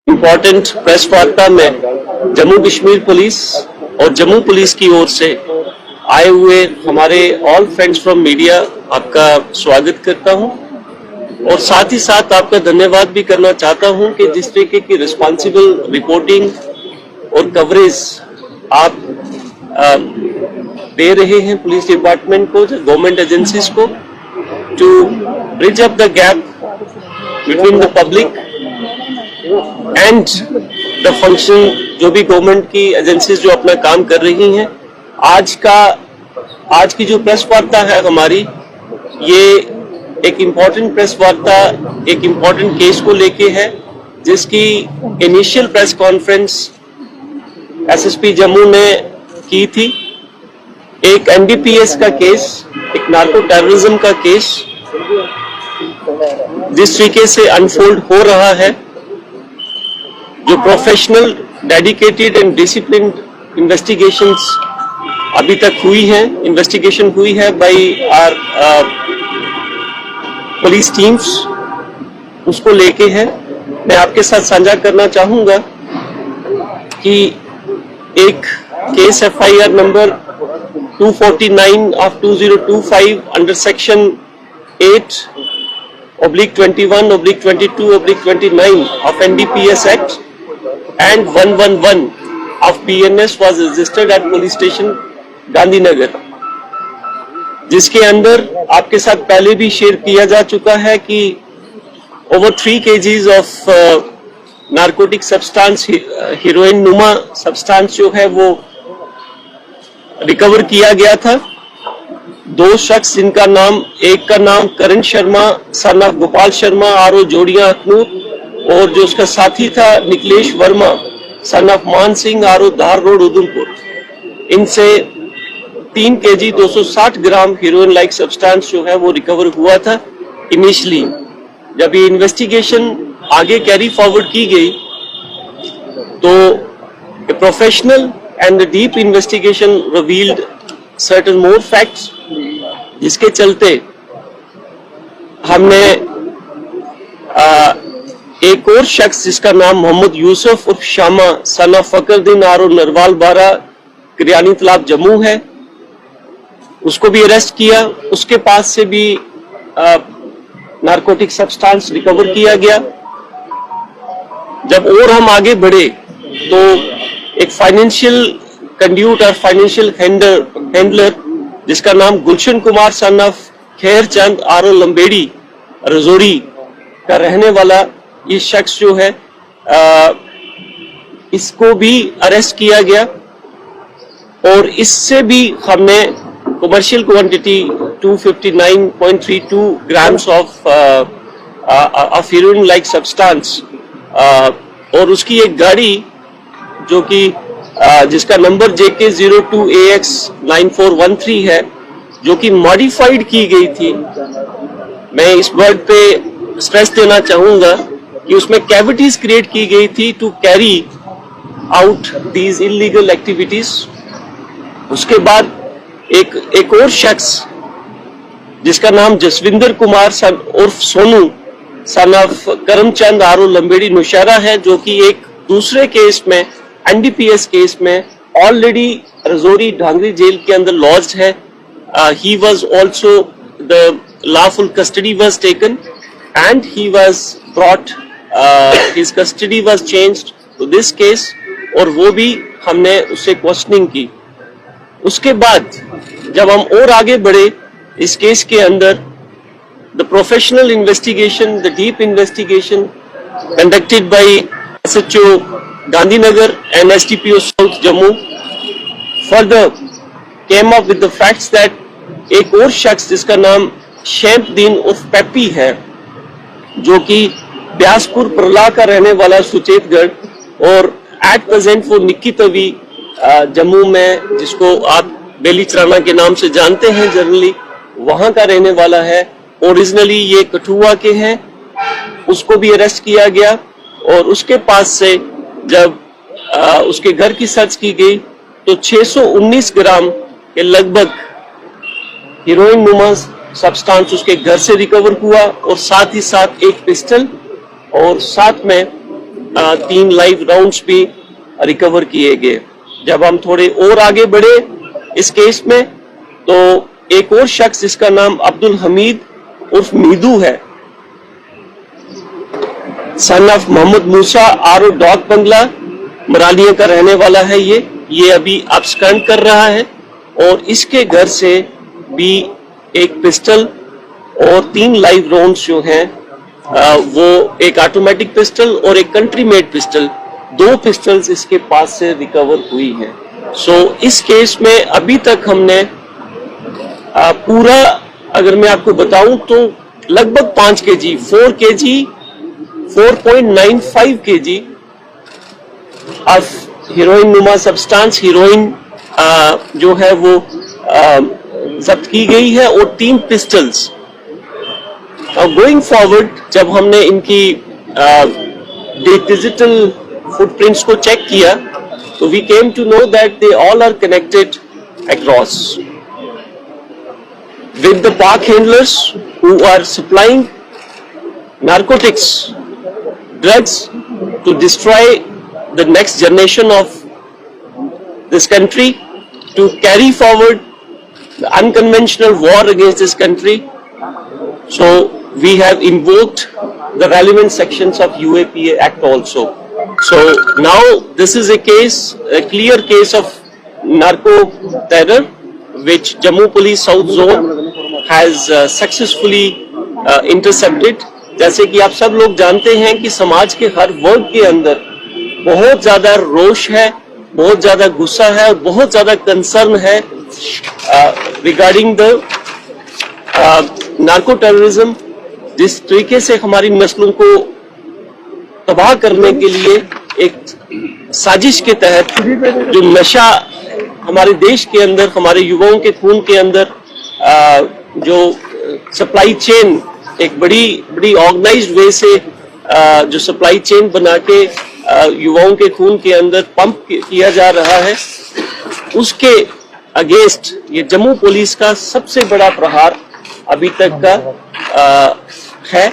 Important press वार्ता में Jammu Kashmir police और जम्मू पुलिस की ओर से आए हुए हमारे ऑल फ्रेंड्स फ्रॉम मीडिया आपका स्वागत करता हूं और साथ ही साथ आपका धन्यवाद भी करना चाहता हूं कि जिस तरीके की रिस्पॉन्सिबल रिपोर्टिंग और कवरेज आप दे रहे हैं पुलिस डिपार्टमेंट को, गवर्नमेंट एजेंसीज को, to bridge up the gap between the public and the function, जो भी गवर्नमेंट की एजेंसीज जो अपना काम कर रही हैं। आज की जो प्रेस वार्ता है हमारी, ये एक इम्पॉर्टेंट प्रेस वार्ता एक इम्पॉर्टेंट केस को लेके है, जिसकी initial press conference SSP Jammu ने की थी। एक एनडीपीएस का केस, एक नार्को टेररिज्म का केस जिस तरीके से अनफोल्ड हो रहा है, जो professional, dedicated and disciplined investigations अभी तक हुई हैं, इन्वेस्टिगेशन हुई है बाय आवर पुलिस टीम्स, उसको लेके है। मैं आपके साथ साझा करना चाहूंगा कि एक case FIR number 249 of 2025 under section 8/21/22/29 of NDPS Act and 111 of PNS was registered at police station Gandhinagar, जिसके अंदर आपके साथ पहले भी शेयर किया जा चुका है कि over 3 kgs of narcotic substance, heroine नुमा सब्सटेंस जो है वो रिकवर किया गया था। 2 शख्स, जिनका नाम, एक का नाम Karan Sharma son of Gopal Sharma RO जोड़िया अखनूर, और जो उसका साथी था निकलेश वर्मा सन ऑफ मान सिंह आरओ धार रोड उधमपुर, इनसे 3 kg 260 ग्राम हीरोइन लाइक सब्सटेंस जो है वो रिकवर हुआ था इनिशियली। जब ये इन्वेस्टिगेशन आगे कैरी फॉरवर्ड की गई तो professional and deep investigation revealed certain more facts, जिसके चलते हमने एक और शख्स जिसका नाम मोहम्मद यूसुफ उर्फ शामा सन ऑफ फकरुद्दीन आरो नरवाल बारा किरियानी तालाब जम्मू है, उसको भी अरेस्ट किया। उसके पास से भी नारकोटिक सब्सटेंस रिकवर किया गया। जब और हम आगे बढ़े तो एक फाइनेंशियल कंड्यूट और फाइनेंशियल हैंडलर जिसका नाम गुलशन कुमार सन ऑफ खैर चंद आरो लंबेड़ी रजौरी का रहने वाला ये शख्स जो है, इसको भी अरेस्ट किया गया और इससे भी हमने commercial quantity 259.32 grams of heroine like substance, और उसकी एक गाड़ी जो कि जिसका नंबर JK02AX9413 है, जो कि मॉडिफाइड की गई थी। मैं इस वर्ड पे स्ट्रेस देना चाहूंगा कि उसमें कैविटीज क्रिएट की गई थी to carry out these illegal activities. उसके बाद एक और शख्स जिसका नाम जसविंदर कुमार सन उर्फ सोनू सन ऑफ करमचंद आरो लंबेड़ी नौशहरा है, जो कि एक दूसरे केस में, एनडीपीएस केस में ऑलरेडी रजौरी ढांगरी जेल के अंदर लॉज्ड है। He was also the lawful custody was taken and he was brought, his custody was changed to this case, और वो भी हमने उससे क्वेश्चनिंग की। उसके बाद जब हम और आगे बढ़े इस केस के अंदर, the professional investigation, the deep investigation conducted by SHO Gandhinagar and SDPO south Jammu further came up with the facts that एक और शख्स जिसका नाम शैम्पदीन उर्फ पेप्पी है, जो कि ब्यासपुर प्रला का रहने वाला सुचेतगढ़, और एट प्रेजेंट वो निक्की तवी जम्मू में, जिसको आप बेली चराना के नाम से जानते हैं जनरली, वहां का रहने वाला है। ओरिजिनली ये कठुआ के हैं, उसको भी अरेस्ट किया गया और उसके पास से जब उसके घर की सर्च की गई तो 619 ग्राम के लगभग हीरोइन नुमा सब्सटेंस उसके घर से रिकवर हुआ और साथ ही साथ एक पिस्टल और साथ में 3 लाइव राउंड्स भी रिकवर किए गए। जब हम थोड़े और आगे बढ़े इस केस में, तो एक और शख्स जिसका नाम अब्दुल हमीद उर्फ मीदू है, सन ऑफ मोहम्मद मूसा, आरो डॉग बंगला, मरालिया का रहने वाला है। ये अभी अब्सकॉन्ड कर रहा है और इसके घर से भी एक पिस्टल और 3 लाइव राउंड्स जो हैं, वो एक ऑटोमेटिक पिस्टल और एक कंट्री मेड पिस्टल, 2 पिस्टल्स इसके पास से रिकवर हुई हैं। सो इस केस में अभी तक हमने पूरा, अगर मैं आपको बताऊं तो लगभग 5 KG, 4 KG, 4.95 KG of heroine नुमा सब्सटेंस, हीरोइन जो है वो जब्त की गई है और 3 पिस्टल्स। गोइंग फॉरवर्ड जब हमने इनकी डिजिटल फुटप्रिंट्स को चेक किया, तो we came to know that they all are connected across with the park handlers who are supplying narcotics, drugs to destroy the next generation of this country, to carry forward the unconventional war against this country. So we have invoked the relevant sections of UAPA Act also. So now this is a case, a clear case of narco terror, which Jammu Police South Zone has successfully intercepted. जैसे कि आप सब लोग जानते हैं कि समाज के हर वर्ग के अंदर बहुत ज्यादा रोष है, बहुत ज्यादा गुस्सा है और बहुत ज्यादा कंसर्न है रिगार्डिंग द नार्को टेररिज्म। जिस तरीके से हमारी नस्लों को तबाह करने के लिए एक साजिश के तहत जो नशा हमारे देश के अंदर, हमारे युवाओं के खून के अंदर जो सप्लाई चेन, एक बड़ी ऑर्गेनाइज्ड वे से जो सप्लाई चेन बना के युवाओं के खून के अंदर पंप किया जा रहा है, उसके अगेंस्ट ये जम्मू पुलिस का सबसे बड़ा प्रहार अभी तक का है,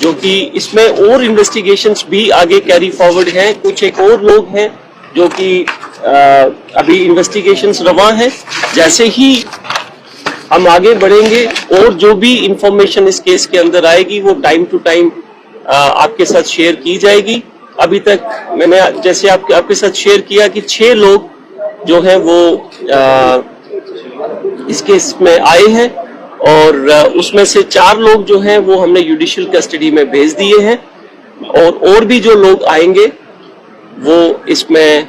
जो कि इसमें और इन्वेस्टिगेशंस भी आगे कैरी फॉरवर्ड हैं। कुछ एक और लोग हैं जो कि अभी इन्वेस्टिगेशंस रवां हैं। जैसे ही हम आगे बढ़ेंगे और जो भी इंफॉर्मेशन इस केस के अंदर आएगी वो टाइम टू टाइम आपके साथ शेयर की जाएगी। अभी तक मैंने जैसे आपके साथ शेयर किया कि 6 लोग जो हैं वो इस केस में आए हैं और उसमें से 4 लोग जो हैं वो हमने जुडिशियल कस्टडी में भेज दिए हैं और भी जो लोग आएंगे वो इसमें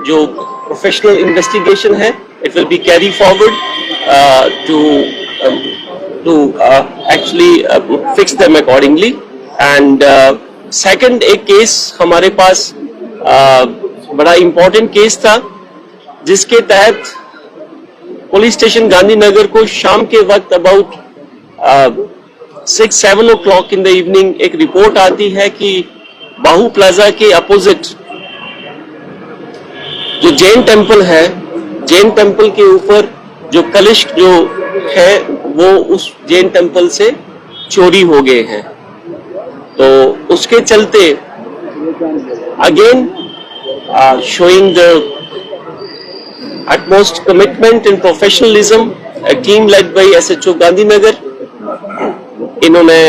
जो प्रोफेशनल इन्वेस्टिगेशन है, it will be carry forward to actually fix them accordingly. And second, एक केस हमारे पास बड़ा इम्पोर्टेंट केस था, जिसके तहत पुलिस स्टेशन गांधीनगर को शाम के वक्त about 6-7 o'clock in the evening एक रिपोर्ट आती है कि बाहू प्लाजा के अपोजिट जो जैन टेम्पल है, जैन टेम्पल के ऊपर जो कलश जो है वो उस जैन टेम्पल से चोरी हो गए हैं। तो उसके चलते again showing the utmost commitment and professionalism, a team led by SHO Gandhinagar, इन्होंने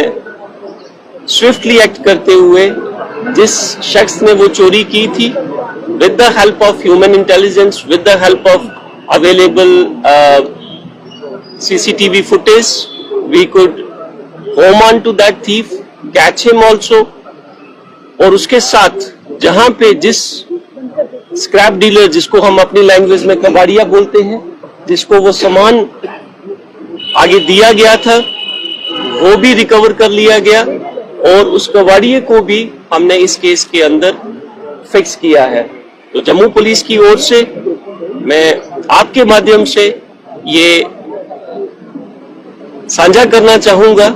स्विफ्टली एक्ट करते हुए जिस शख्स ने वो चोरी की थी, with the help of human intelligence, with the help of available CCTV footage, we could home on to that thief, catch him also। और उसके साथ जहां पे जिस स्क्रैप डीलर, जिसको हम अपनी लैंग्वेज में कबाड़िया बोलते हैं, जिसको वो सामान आगे दिया गया था, वो भी रिकवर कर लिया गया और उस कबाड़िए को भी हमने इस केस के अंदर फिक्स किया है। तो जम्मू पुलिस की ओर से मैं आपके माध्यम से ये साझा करना चाहूंगा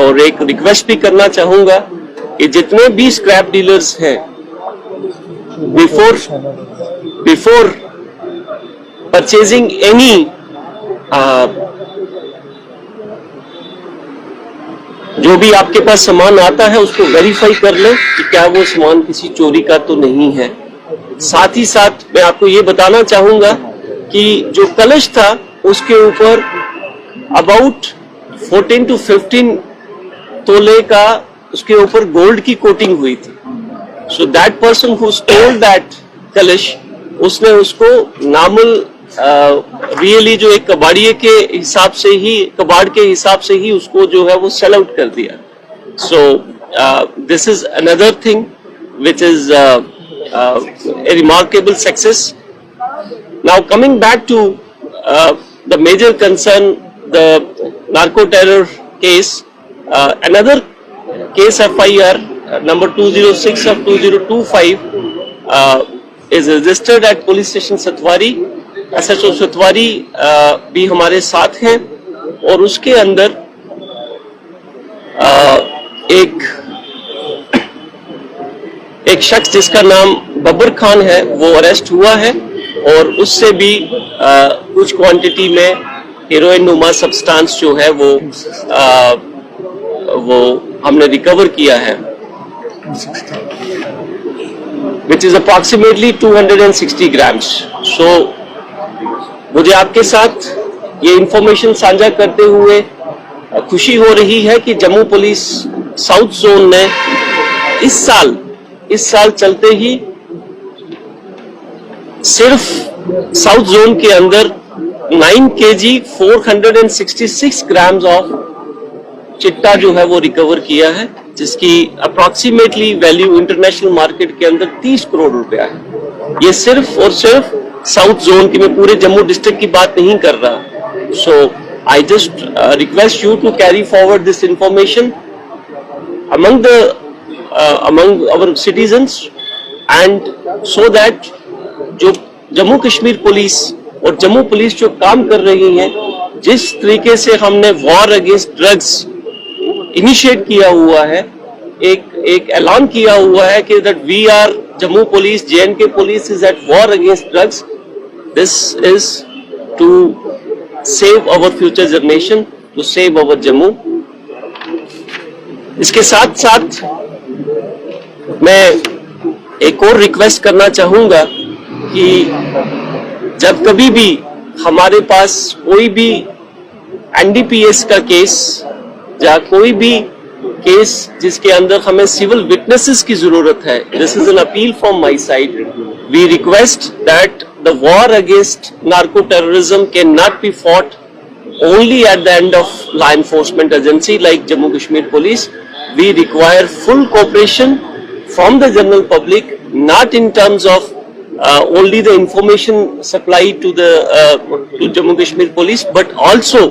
और एक रिक्वेस्ट भी करना चाहूंगा कि जितने भी स्क्रैप डीलर्स हैं, बिफोर परचेजिंग एनी जो जो भी आपके पास सामान आता है उसको वेरीफाई कर लें कि क्या वो सामान किसी चोरी का तो नहीं है। साथ ही साथ मैं आपको ये बताना चाहूंगा कि जो कलश था उसके ऊपर अबाउट 14 to 15 तोले का उसके ऊपर गोल्ड की कोटिंग हुई थी। So that person who stole that कलश, उसने उसको नॉर्मल रियली जो एक कबाड़िए के हिसाब से ही, कबाड़ के हिसाब से ही उसको जो है वो सेल आउट कर दिया। So this is another thing which is a remarkable success. Now coming back to the major concern, the narco terror case, another case FIR number 206 of 2025 is registered at police station Satwari. SHO Satwari भी हमारे साथ हैं और उसके अंदर एक शख्स जिसका नाम बब्बर खान है वो अरेस्ट हुआ है और उससे भी कुछ क्वांटिटी में हेरोइन नुमा सब्सटेंस जो है वो हमने रिकवर किया है, which is approximately 260 grams. So मुझे आपके साथ ये इंफॉर्मेशन साझा करते हुए खुशी हो रही है कि जम्मू पुलिस साउथ जोन ने इस साल चलते ही सिर्फ साउथ जोन के अंदर 9 kg 466 ग्राम्स ऑफ चिट्टा जो है वो रिकवर किया है, जिसकी अप्रोक्सीमेटली वैल्यू इंटरनेशनल मार्केट के अंदर 30 करोड़ रुपया है। ये सिर्फ और सिर्फ साउथ जोन की, मैं पूरे जम्मू डिस्ट्रिक्ट की बात नहीं कर रहा। So I just request you to carry forward this information among our citizens, and so that जो जम्मू कश्मीर पुलिस और जम्मू पुलिस जो काम कर रही है, जिस तरीके से हमने वॉर अगेंस्ट ड्रग्स इनिशिएट किया हुआ है, एक ऐलान किया हुआ है कि that we are Jammu police, JNK police is at war against drugs. This is to save our future generation, to save our Jammu. इसके साथ साथ मैं एक और रिक्वेस्ट करना चाहूंगा कि जब कभी भी हमारे पास कोई भी NDPS का केस या कोई भी केस जिसके अंदर हमें सिविल विटनेसेस की जरूरत है, this is an appeal from my side. We request that the war against narco terrorism can not be fought only at the end of law enforcement agency like Jammu Kashmir Police. We require full cooperation from the general public, not in terms of only the information supplied to the to Jammu Kashmir Police, but also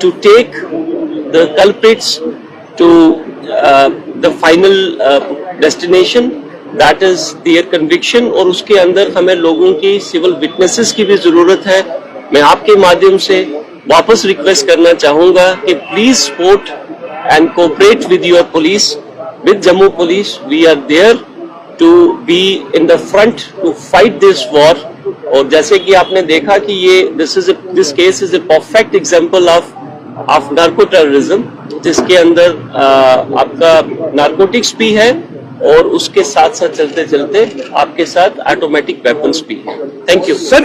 to take the culprits to the final destination, that is their conviction. और उसके अंदर हमें लोगों की civil witnesses की भी जरूरत है। मैं आपके माध्यम से वापस रिक्वेस्ट करना चाहूंगा कि please support and cooperate with your police, with Jammu police. We are there to be in the front to fight this war. और जैसे कि आपने देखा कि ये this case is a perfect example of narco terrorism, जिसके अंदर आपका नार्कोटिक्स भी है और उसके साथ साथ चलते चलते आपके साथ ऑटोमेटिक वेपन्स भी है। Thank you sir.